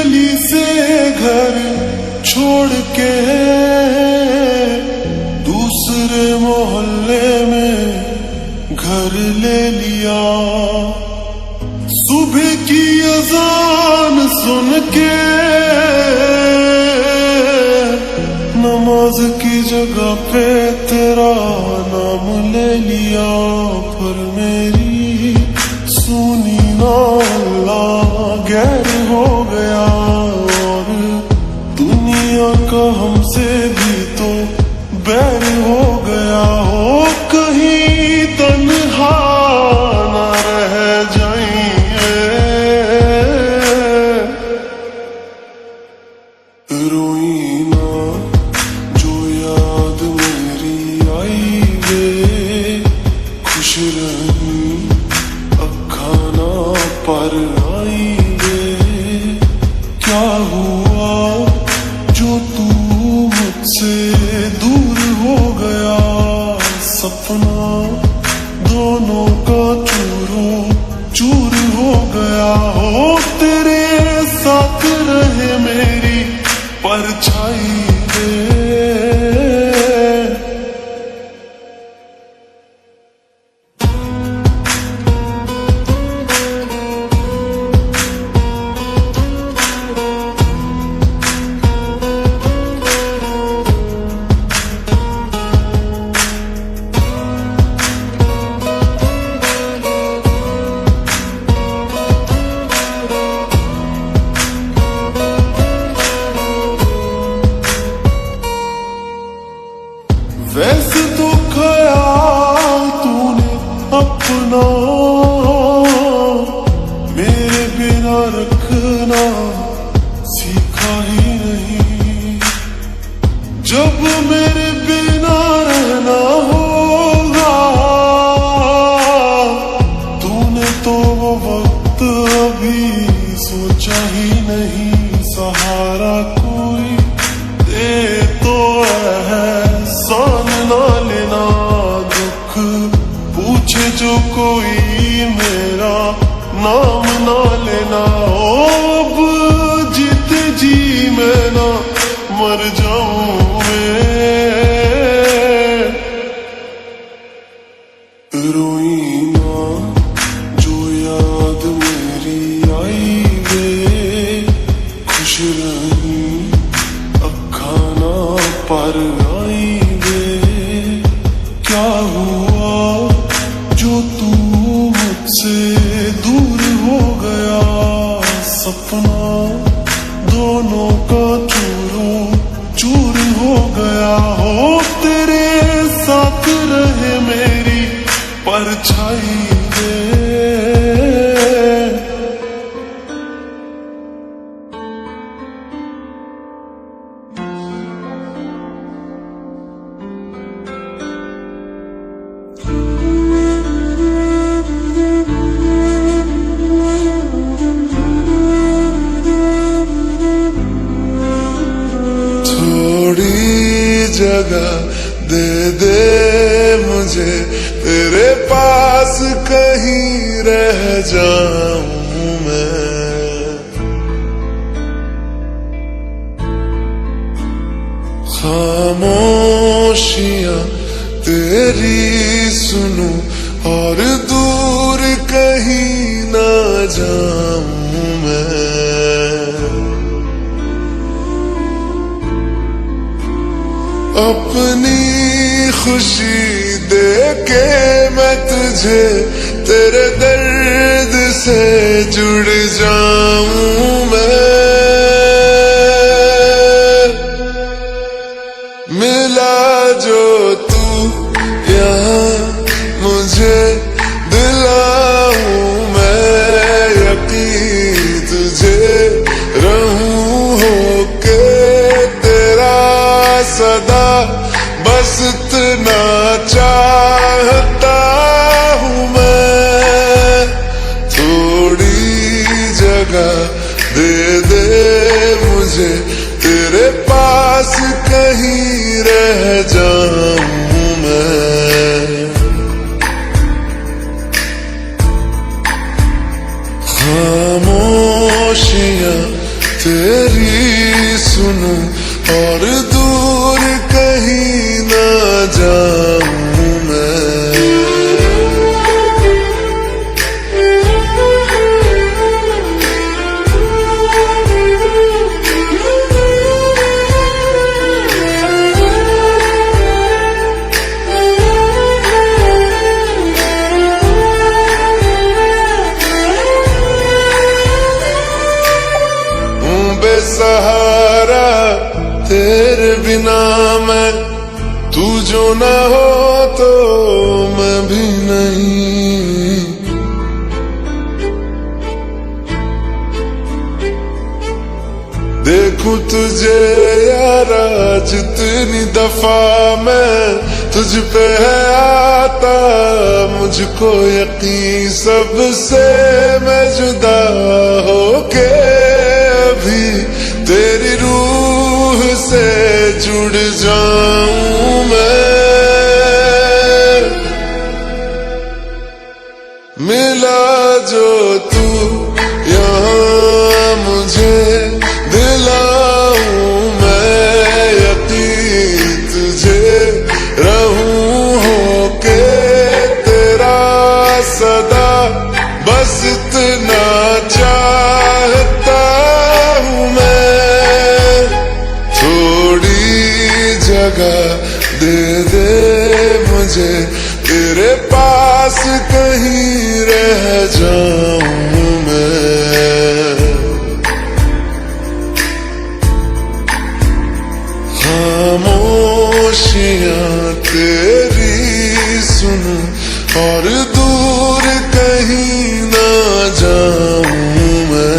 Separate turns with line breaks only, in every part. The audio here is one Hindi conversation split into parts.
गली से घर छोड़ के दूसरे मोहल्ले में घर ले लिया। सुबह की अजान सुन के नमाज की जगह पे तेरा नाम ले लिया। पर मेरी सुनी ना अल्लाह गैर हो गया, और दुनिया का हमसे भी तो बैर हो गया। हो कहीं तन्हा ना रह जाइए, रोई ना जो याद मेरी आई वे, खुश रही अखा ना पर आई वे। क्या हुआ जो तू मुझसे दूर हो गया, सपना दोनों का चूरो चूर हो गया। हो तेरे साथ रहे मेरी परछाई वे। वैसे तो ख्याल तूने अपना मेरे बिना रखना सीखा ही नहीं। जब मेरे बिना रहना होगा, तूने तो वो वक्त अभी सोचा ही नहीं। सहारा कोई दे तो है सान ना लेना, दुख पूछे जो कोई मेरा नाम ना लेना। अब जीते जी मैं ना मर जाऊं मैं, रोई ना जो याद मेरी आई वे, खुश रही अखा ना पर आई वे। क्या हुआ जो तू मुझसे दूर हो गया, सपना दोनों का चूरो चूर हो गया। हो तेरे साथ रहे मेरी परछाई वे। जगह दे दे मुझे तेरे पास, कहीं रह जाऊं मैं। खामोशियां तेरी सुनूं और दूर कहीं ना जाऊं मैं। अपनी खुशी दे के मैं तुझे तेरे दर्द से जुड़ जाऊं मैं। मिला जो तू यहाँ मुझे दिलाऊं मैं, यकीन तुझे रहूं होके तेरा सदा, बस इतना चाहता हूँ मैं। थोड़ी जगह दे दे मुझे तेरे पास, कहीं रह जाऊं मैं। खामोशियां तेरी सुनूं और दूर कहीं ना जाऊं मैं। बेसहारा तेरे बिना मैं, तू जो ना हो तो मैं भी नहीं। देखूं तुझे यारा जितनी दफा मैं तुझ पे है आता, मुझको यकीन सबसे मैं जुदा होके भी तेरी रूह से जुड़ जाऊं मैं। मिला जो तू यहाँ मुझे दिलाऊं मैं यकीन तुझे रहूं होके तेरा सदा, बस इतना चाहता हूँ मैं। थोड़ी जगह दे दे मुझे, तेरे पास कहीं रह जाऊं मैं। खामोशियां तेरी सुनूं और दूर कहीं ना जाऊं मैं।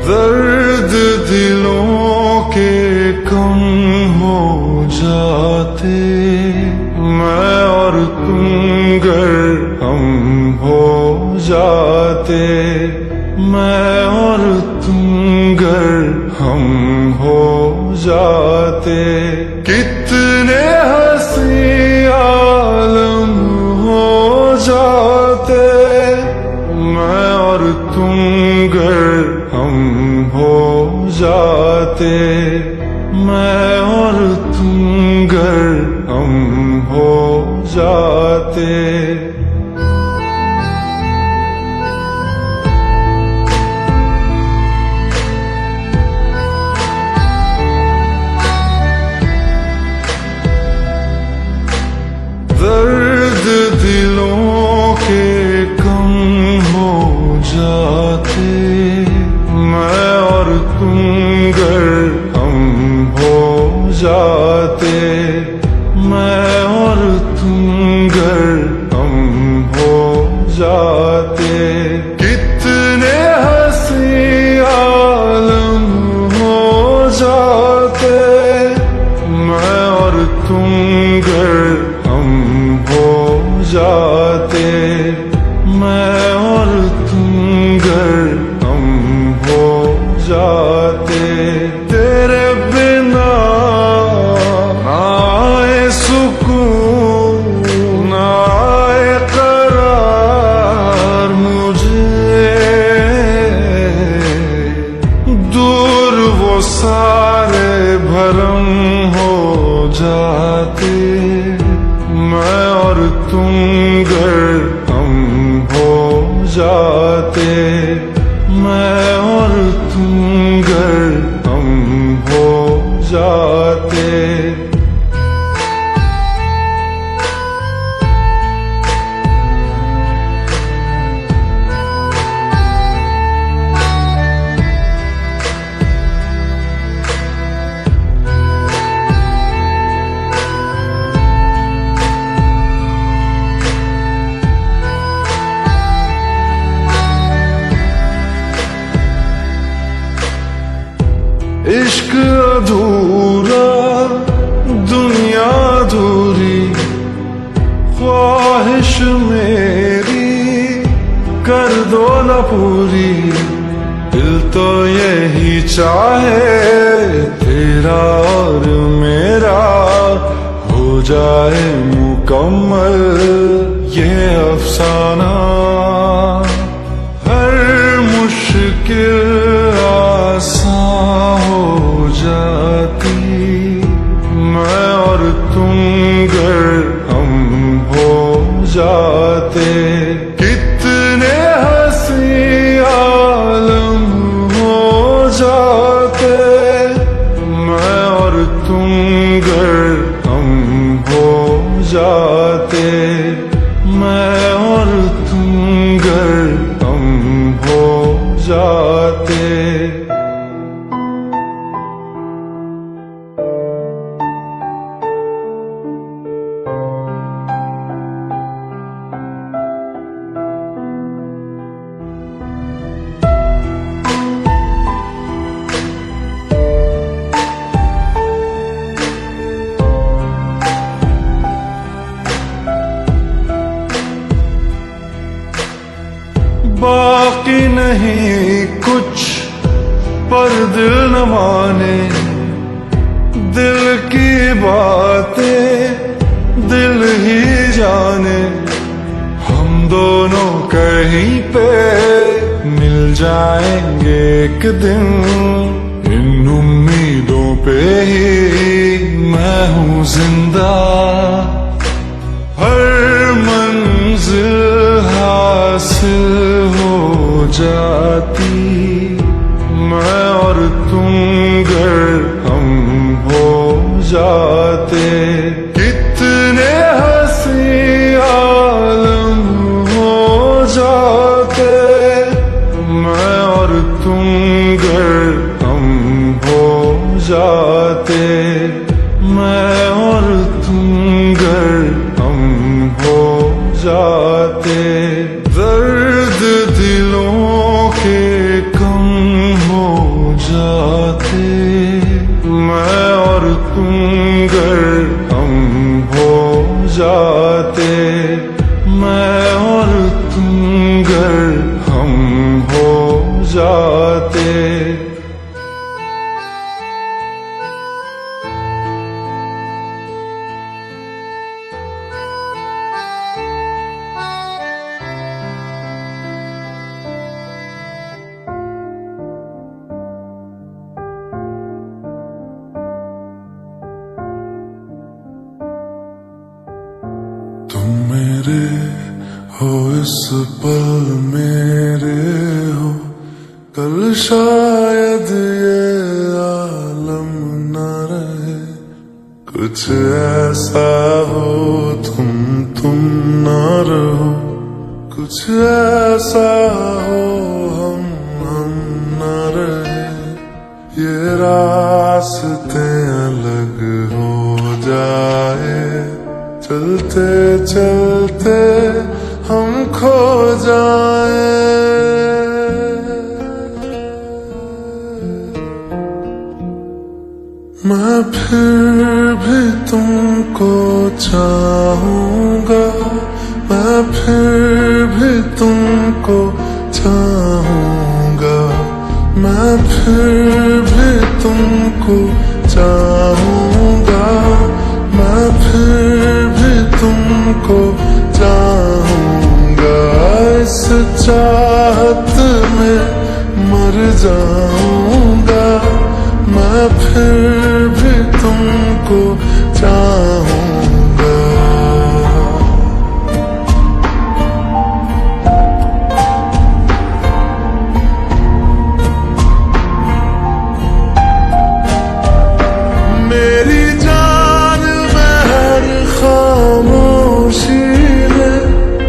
दर्द दिलों के कम हो जाते, मैं और तुम गर हम हो जाते, मैं और तुम गर हम हो जाते। कितने हंसी आलम हो जाते, मैं और तुम गर हम हो जाते, मैं और तुम गर हम हो जाते। दर्द दिलों के कम हो जाते, मैं और तुम गर हम हो जाते, मैं और तुम गर हम हो जाते। कितने हंसी आलम हो जाते, मैं और तुम गर हम हो जाते, मैं और तुम गर हम हो जाते। तेरे बिना ना आए सुकून ना आए करार मुझे, दूर वो सारे भरम हो जाते, ना पूरी, दिल तो यही चाहे तेरा और मेरा हो जाए मुकम्मल ये अफसाना। हर मुश्किल आसान हो जाती, मैं और तुम गर हम हो जाते। कितने हंसी आलम हो जाते, मैं और तुम गर हम हो जाते। मैं और तुम गर हम हो जाते। बाकी नहीं कुछ पर दिल न माने, दिल की बातें दिल ही जाने। हम दोनों कहीं पे मिल जाएंगे एक दिन, इन उम्मीदों पे ही मैं हूँ जिंदा। हर मंजिल हासिल हो जाती, मैं और तुम गर हम हो जाते। कितने हंसी आलम हो जाते, मैं और तुम गर हम हो जाते। मैं और तुम गर हम हो जाते। दर्द दिलों के कम हो जाते, मैं और तुम गर हम हो जाते। मैं और तुम गर हम हो जाते।
तुम मेरे हो इस पल मेरे हो, कल शायद ये आलम न रहे। कुछ ऐसा हो तुम न रहो, कुछ ऐसा हो हम न रहे। ये रास्ते अलग हो जाए, चलते चलते हम खो जाए। मैं फिर भी तुमको चाहूंगा, मैं फिर भी तुमको चाहूंगा। मैं फिर भी तुमको चाहूंगा, मैं फिर भी तुमको चाहूंगा। इस चाहत में मर जाऊंगा, मैं फिर भी तुमको चाहूंगा। मेरी जान में हर खामोशी में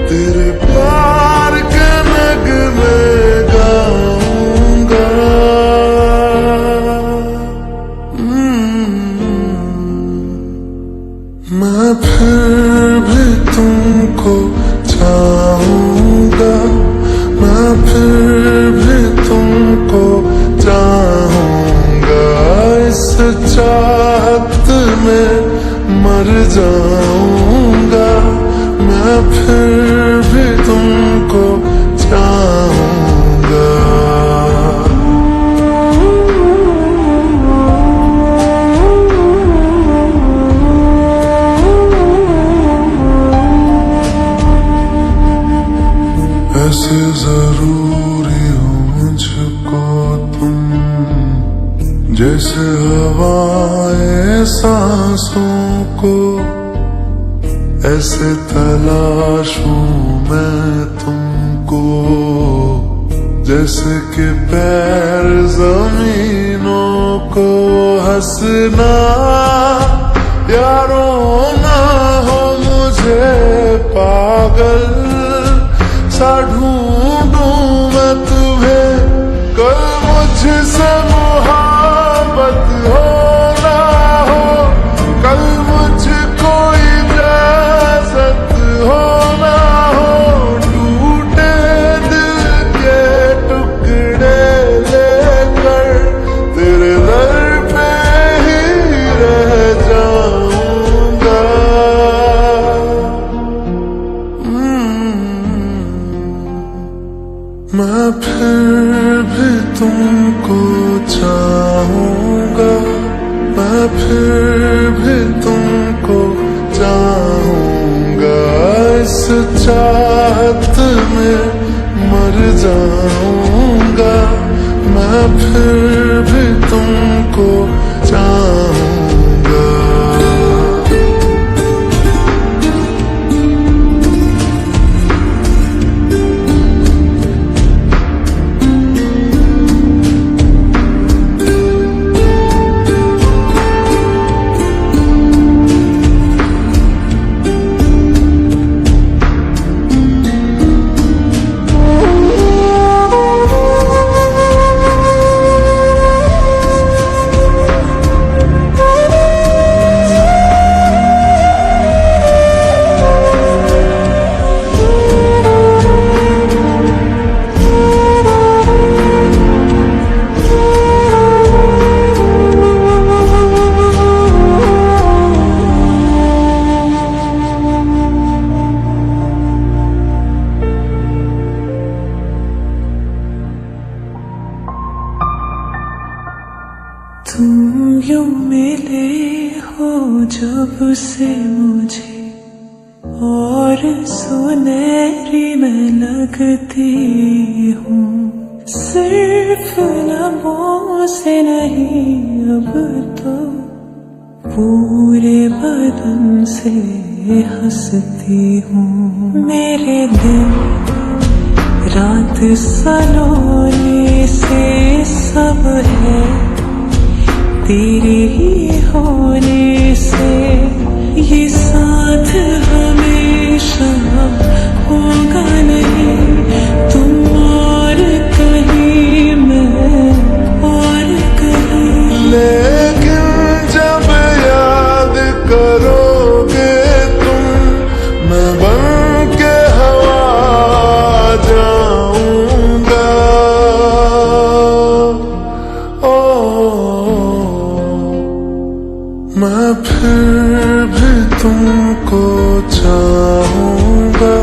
तेरे प्यार के नगमे गाऊंगा। मैं फिर भी तुमको चाहूंगा, मैं फिर भी तुमको चाहूंगा। इस चाहत में मर जाऊंगा, मैं फिर भी तुमको चाहूंगा। जरूरी हो मुझको तुम, जैसे हवाएं सांसों को, ऐसे तलाशूं मैं तुमको, जैसे कि पैर जमीनों को। हंसना यारों ना हो मुझे पागल सा ढूंढूं मैं तुम्हें, कल मुझसे मोहब्बत हो ना हो, कल मुझको इजाजत हो ना हो, टूटे दिल के टुकड़े लेकर तेरे दर पे ही रह जाऊंगा। मैं फिर भी तुमको चाहूंगा, मैं फिर भी तुमको चाहूंगा, इस चाहत में मर जाऊंगा। मैं फिर भी तुमको चाहूंगा।
तुम यूं मिले हो जब से मुझे, और सुनहरी मैं लगती हूँ, सिर्फ लबों से नहीं अब तो पूरे बदन से हंसती हूँ। मेरे दिन रात सलोने से सब है तेरे ही होने से, ये साथ हमेशा होगा नहीं, तुम और कहीं मैं और कहीं।
लेकिन जब याद करोगे तुम, मैं बन के हवा जाऊंगा। मैं फिर भी तुमको चाहूंगा,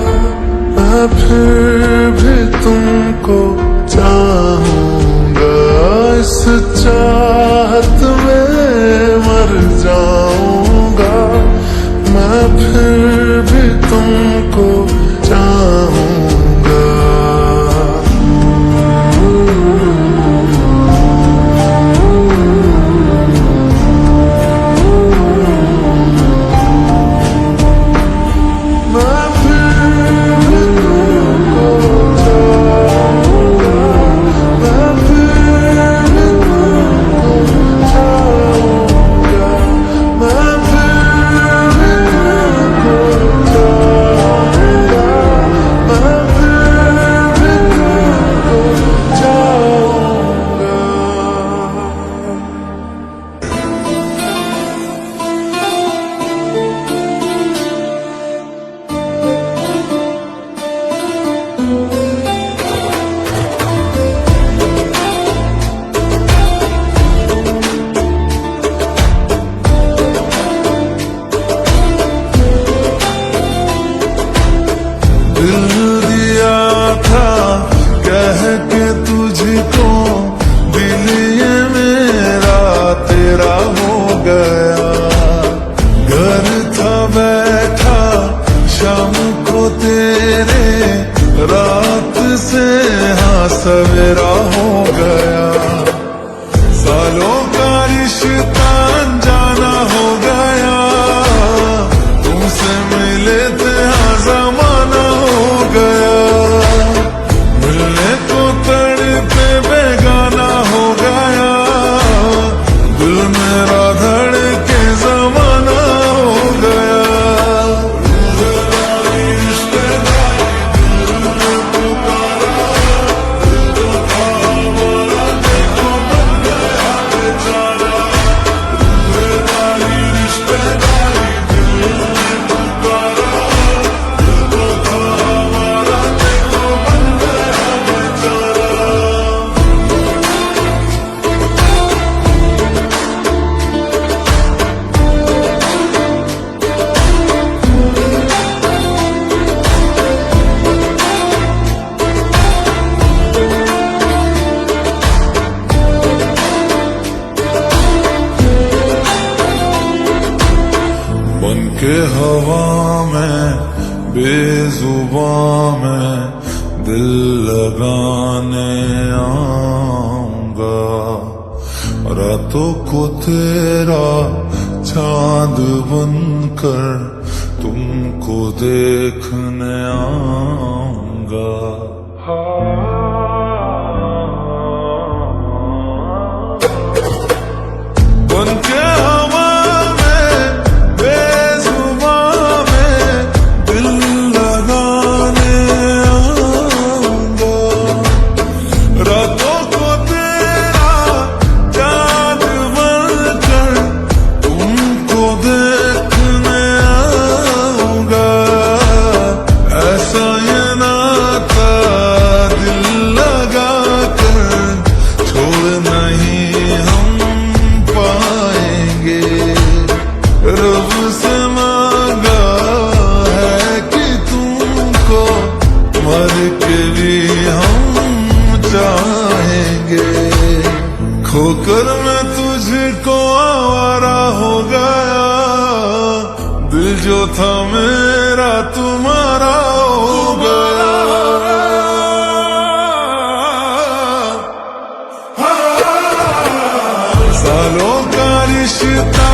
मैं फिर भी तुमको चाहूंगा, इस चाहत में मर जाऊंगा। मैं फिर भी तुमको चाहूंगा। रात
से हाँ सवेरा हो गया, सालों का रिश्ता अनजाना हो गया, तुमसे मिले थे हाँ जमाना हो गया, मिलने को तड़पे बेगाना हो गया, दिल मेरा धड़के जमाना हो गया। बन के हवा में बेजुबां में दिल लगाने आऊंगा, रातों को तेरा चांद बनकर तुमको देखने आऊंगा। बन के हवा में बेजुबां में दिल लगाने आऊंगा, रातों को तेरा चांद बनकर तुमको देखने आऊंगा। ऐसा ये नाता दिल लगा कर छोड़ नहीं हम पाएंगे, रब से मांगा है कि तुमको मर के भी हम चाहेंगे। खोकर मैं तुझको आवारा हो गया, दिल जो था मेरा तुम्हारा हो गया। सालों का रिश्ता